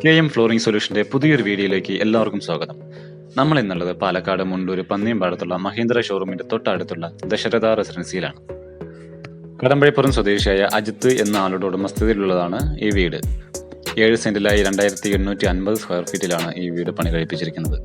KM flooring സൊല്യൂഷന്റെ പുതിയൊരു വീഡിയോയിലേക്ക് എല്ലാവർക്കും സ്വാഗതം. നമ്മൾ ഇന്നുള്ളത് പാലക്കാട് മുണ്ടൂർ പന്നിയമ്പാടത്തുള്ള മഹീന്ദ്ര ഷോറൂമിന്റെ തൊട്ടടുത്തുള്ള ദശരഥ റെസിഡൻസിയിലാണ്. കടമ്പഴിപ്പുറം സ്വദേശിയായ അജിത്ത് എന്ന ആളുടെ ഉടമസ്ഥതയിലുള്ളതാണ് ഈ വീട്. 7 സെന്റിലായി 2850 സ്ക്വയർ ഫീറ്റിലാണ് ഈ വീട് പണി കഴിപ്പിച്ചിരിക്കുന്നത്.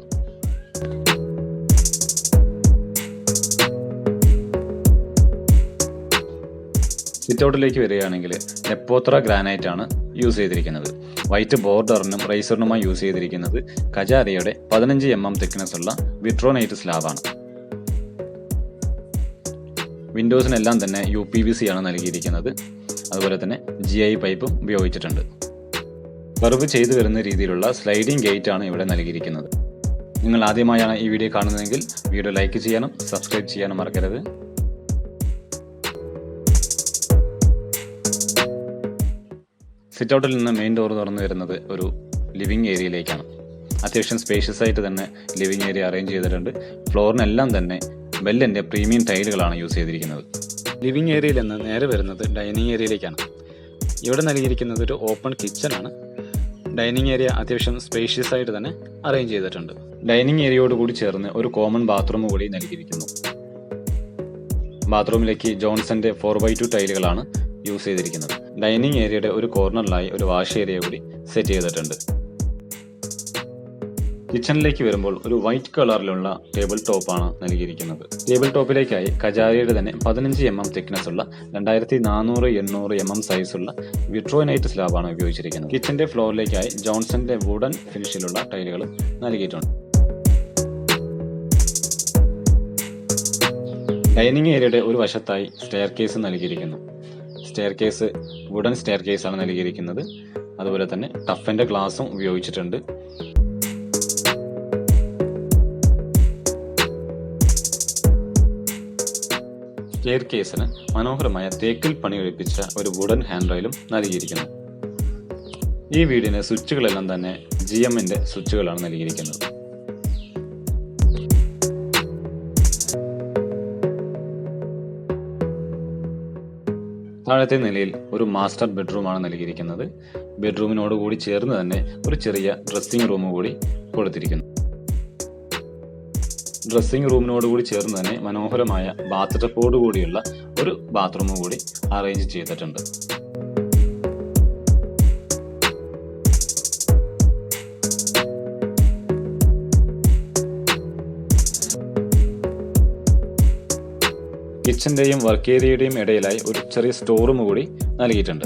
സിറ്റൗട്ടിലേക്ക് വരികയാണെങ്കിൽ നെപ്പോത്ര ഗ്രാനൈറ്റ് ആണ് യൂസ് ചെയ്തിരിക്കുന്നത്. വൈറ്റ് ബോർഡറിനും റൈസറിനുമായി യൂസ് ചെയ്തിരിക്കുന്നത് കജാരിയുടെ 15 mm തിക്നെസ് ഉള്ള വിട്രോനൈറ്റ് സ്ലാബാണ്. വിൻഡോസിനെല്ലാം തന്നെ UPVC ആണ് നൽകിയിരിക്കുന്നത്. അതുപോലെ തന്നെ GI പൈപ്പും ഉപയോഗിച്ചിട്ടുണ്ട്. കർവ് ചെയ്തു വരുന്ന രീതിയിലുള്ള സ്ലൈഡിംഗ് ഗേറ്റ് ആണ് ഇവിടെ നൽകിയിരിക്കുന്നത്. നിങ്ങൾ ആദ്യമായാണ് ഈ വീഡിയോ കാണുന്നതെങ്കിൽ വീഡിയോ ലൈക്ക് ചെയ്യാനും സബ്സ്ക്രൈബ് ചെയ്യാനും മറക്കരുത്. സിറ്റൗട്ടിൽ നിന്ന് മെയിൻ ഡോർ തുറന്നു വരുന്നത് ഒരു ലിവിംഗ് ഏരിയയിലേക്കാണ്. അത്യാവശ്യം സ്പേഷ്യസ് ആയിട്ട് തന്നെ ലിവിംഗ് ഏരിയ അറേഞ്ച് ചെയ്തിട്ടുണ്ട്. ഫ്ലോറിനെല്ലാം തന്നെ ബെല്ലിൻ്റെ പ്രീമിയം ടൈലുകളാണ് യൂസ് ചെയ്തിരിക്കുന്നത്. ലിവിംഗ് ഏരിയയിൽ നിന്ന് നേരെ വരുന്നത് ഡൈനിങ് ഏരിയയിലേക്കാണ്. ഇവിടെ നൽകിയിരിക്കുന്നത് ഒരു ഓപ്പൺ കിച്ചൺ ആണ്. ഡൈനിങ് ഏരിയ അത്യാവശ്യം സ്പേഷ്യസ് ആയിട്ട് തന്നെ അറേഞ്ച് ചെയ്തിട്ടുണ്ട്. ഡൈനിങ് ഏരിയയോട് കൂടി ചേർന്ന് ഒരു കോമൺ ബാത്റൂം കൂടി നൽകിയിരിക്കുന്നു. ബാത്റൂമിലേക്ക് ജോൺസന്റെ 4x2 ടൈലുകളാണ് യൂസ് ചെയ്തിരിക്കുന്നത്. ഡൈനിങ് ഏരിയയുടെ ഒരു കോർണറിലായി ഒരു വാഷ് ഏരിയ കൂടി സെറ്റ് ചെയ്തിട്ടുണ്ട്. കിച്ചണിലേക്ക് വരുമ്പോൾ ഒരു വൈറ്റ് കളറിലുള്ള ടേബിൾ ടോപ്പാണ് നൽകിയിരിക്കുന്നത്. ടേബിൾ ടോപ്പിലേക്കായി കജാരിയുടെ തന്നെ 15 mm തിക്നെസ് ഉള്ള 2400-800 mm സൈസുള്ള വിട്രോനൈറ്റ് സ്ലാബാണ് ഉപയോഗിച്ചിരിക്കുന്നത്. കിച്ചന്റെ ഫ്ലോറിലേക്കായി ജോൺസന്റെ വുഡൻ ഫിനിഷിലുള്ള ടൈലുകൾ നൽകിയിട്ടുണ്ട്. ഡൈനിങ് ഏരിയയുടെ ഒരു വശത്തായി സ്റ്റെയർ കേസ് നൽകിയിരിക്കുന്നു. Staircase wooden staircase ആണ് നൽകിയിരിക്കുന്നത്. അതുപോലെ തന്നെ ടഫന്റെ ഗ്ലാസും ഉപയോഗിച്ചിട്ടുണ്ട്. സ്റ്റെയർ കേസിന് മനോഹരമായ തേക്കിൽ പണി കഴിപ്പിച്ച ഒരു വുഡൻ ഹാൻഡ് റെയിലും നൽകിയിരിക്കുന്നു. ഈ വീടിന് സ്വിച്ചുകളെല്ലാം തന്നെ GMന്റെ സ്വിച്ചുകളാണ് നൽകിയിരിക്കുന്നത്. താഴത്തെ നിലയിൽ ഒരു മാസ്റ്റർ ബെഡ്റൂമാണ് നൽകിയിരിക്കുന്നത്. ബെഡ്റൂമിനോട് കൂടി ചേർന്ന് തന്നെ ഒരു ചെറിയ ഡ്രസ്സിംഗ് റൂം കൂടി കൊടുത്തിരിക്കുന്നു. ഡ്രസ്സിംഗ് റൂമിനോട് കൂടി ചേർന്ന് തന്നെ മനോഹരമായ ബാത്ത് ടപ്പോട് കൂടിയുള്ള ഒരു ബാത്റൂം കൂടി അറേഞ്ച് ചെയ്തിട്ടുണ്ട്. കിച്ചന്റെയും വർക്ക് ഏരിയയുടെയും ഇടയിലായി ഒരു ചെറിയ സ്റ്റോർ റൂം കൂടി നൽകിയിട്ടുണ്ട്.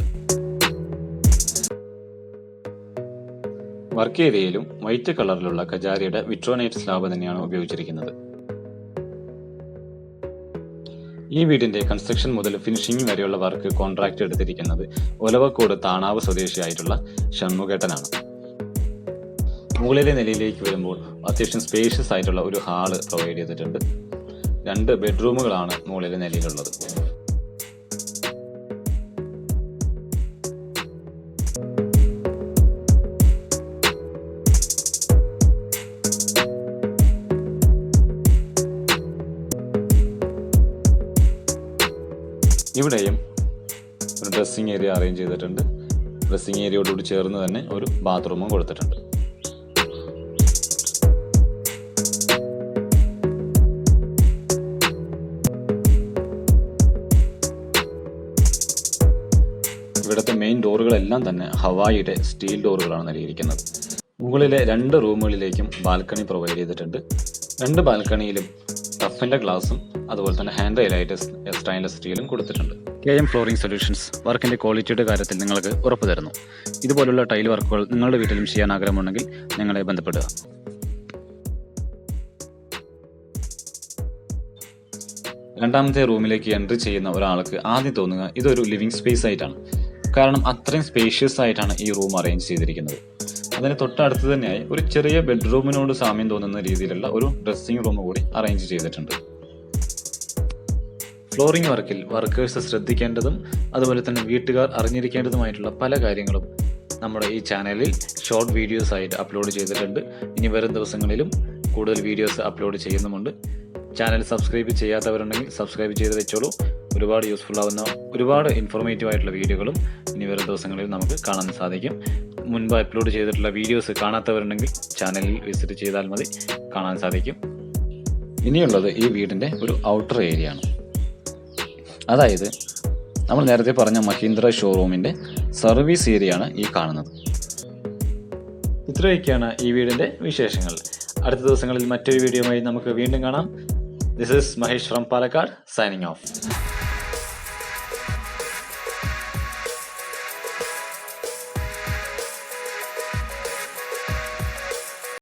വർക്ക് ഏരിയയിലും വൈറ്റ് കളറിലുള്ള കജാരിയുടെ വിട്രോനൈറ്റ് സ്ലാബ് തന്നെയാണ് ഉപയോഗിച്ചിരിക്കുന്നത്. ഈ വീടിന്റെ കൺസ്ട്രക്ഷൻ മുതൽ ഫിനിഷിംഗ് വരെയുള്ള വർക്ക് കോൺട്രാക്ട് എടുത്തിരിക്കുന്നത് ഒലവക്കോട് താണാവ് സ്വദേശിയായിട്ടുള്ള ഷൺമുഖേട്ടനാണ്. മുകളിലെ നിലയിലേക്ക് വരുമ്പോൾ അത്യാവശ്യം സ്പേഷ്യസ് ആയിട്ടുള്ള ഒരു ഹാള് പ്രൊവൈഡ് ചെയ്തിട്ടുണ്ട്. 2 ബെഡ്റൂമുകളാണ് മുകളിലെ നിലയിലുള്ളത്. ഇവിടെയും ഒരു ഡ്രസ്സിംഗ് ഏരിയ അറേഞ്ച് ചെയ്തിട്ടുണ്ട്. ഡ്രസ്സിംഗ് ഏരിയയോടുകൂടി ചേർന്ന് തന്നെ ഒരു ബാത്റൂമും കൊടുത്തിട്ടുണ്ട്. ഇവിടുത്തെ മെയിൻ ഡോറുകളെല്ലാം തന്നെ ഹവായിയുടെ സ്റ്റീൽ ഡോറുകളാണ് നൽകിയിരിക്കുന്നത്. മുകളിലെ 2 റൂമുകളിലേക്കും ബാൽക്കണി പ്രൊവൈഡ് ചെയ്തിട്ടുണ്ട്. 2 ബാൽക്കണിയിലും ടഫിന്റെ ഗ്ലാസും അതുപോലെ തന്നെ ഹാൻഡ് റെയിലായിട്ട് സ്റ്റെയിൻലെസ് സ്റ്റീലും കൊടുത്തിട്ടുണ്ട്. KM ഫ്ലോറിംഗ് സൊല്യൂഷൻസ് വർക്കിന്റെ ക്വാളിറ്റിയുടെ കാര്യത്തിൽ നിങ്ങൾക്ക് ഉറപ്പു തരുന്നു. ഇതുപോലുള്ള ടൈൽ വർക്കുകൾ നിങ്ങളുടെ വീട്ടിലും ചെയ്യാൻ ആഗ്രഹമുണ്ടെങ്കിൽ ഞങ്ങളെ ബന്ധപ്പെടുക. രണ്ടാമത്തെ റൂമിലേക്ക് എൻട്രി ചെയ്യുന്ന ഒരാൾക്ക് ആദ്യം തോന്നുക ഇതൊരു ലിവിംഗ് സ്പേസ് ആയിട്ടാണ്. കാരണം അത്രയും സ്പേഷ്യസ് ആയിട്ടാണ് ഈ റൂം അറേഞ്ച് ചെയ്തിരിക്കുന്നത്. അതിന് തൊട്ടടുത്ത് തന്നെയായി ഒരു ചെറിയ ബെഡ്റൂമിനോട് സാമ്യം തോന്നുന്ന രീതിയിലുള്ള ഒരു ഡ്രസ്സിംഗ് റൂം കൂടി അറേഞ്ച് ചെയ്തിട്ടുണ്ട്. ഫ്ലോറിംഗ് വർക്കിൽ വർക്കേഴ്സ് ശ്രദ്ധിക്കേണ്ടതും അതുപോലെ തന്നെ വീട്ടുകാർ അറിഞ്ഞിരിക്കേണ്ടതുമായിട്ടുള്ള പല കാര്യങ്ങളും നമ്മുടെ ഈ ചാനലിൽ ഷോർട്ട് വീഡിയോസ് ആയിട്ട് അപ്ലോഡ് ചെയ്തിട്ടുണ്ട്. ഇനി വരും ദിവസങ്ങളിലും കൂടുതൽ വീഡിയോസ് അപ്ലോഡ് ചെയ്യുന്നുമുണ്ട്. ചാനൽ സബ്സ്ക്രൈബ് ചെയ്യാത്തവരുണ്ടെങ്കിൽ സബ്സ്ക്രൈബ് ചെയ്ത് വെച്ചോളൂ. ഒരുപാട് യൂസ്ഫുൾ ആവുന്ന ഒരുപാട് ഇൻഫോർമേറ്റീവ് ആയിട്ടുള്ള വീഡിയോകളും ഇനി വരും ദിവസങ്ങളിൽ നമുക്ക് കാണാൻ സാധിക്കും. മുൻപ് അപ്ലോഡ് ചെയ്തിട്ടുള്ള വീഡിയോസ് കാണാത്തവരുണ്ടെങ്കിൽ ചാനലിൽ വിസിറ്റ് ചെയ്താൽ മതി, കാണാൻ സാധിക്കും. ഇനിയുള്ളത് ഈ വീടിൻ്റെ ഒരു ഔട്ടർ ഏരിയ ആണ്. അതായത് നമ്മൾ നേരത്തെ പറഞ്ഞ മഹീന്ദ്ര ഷോറൂമിൻ്റെ സർവീസ് ഏരിയ ആണ് ഈ കാണുന്നത്. ഇത്രയൊക്കെയാണ് ഈ വീടിൻ്റെ വിശേഷങ്ങൾ. അടുത്ത ദിവസങ്ങളിൽ മറ്റൊരു വീഡിയോയുമായി നമുക്ക് വീണ്ടും കാണാം. This is Mahesh from Palakkad, signing off.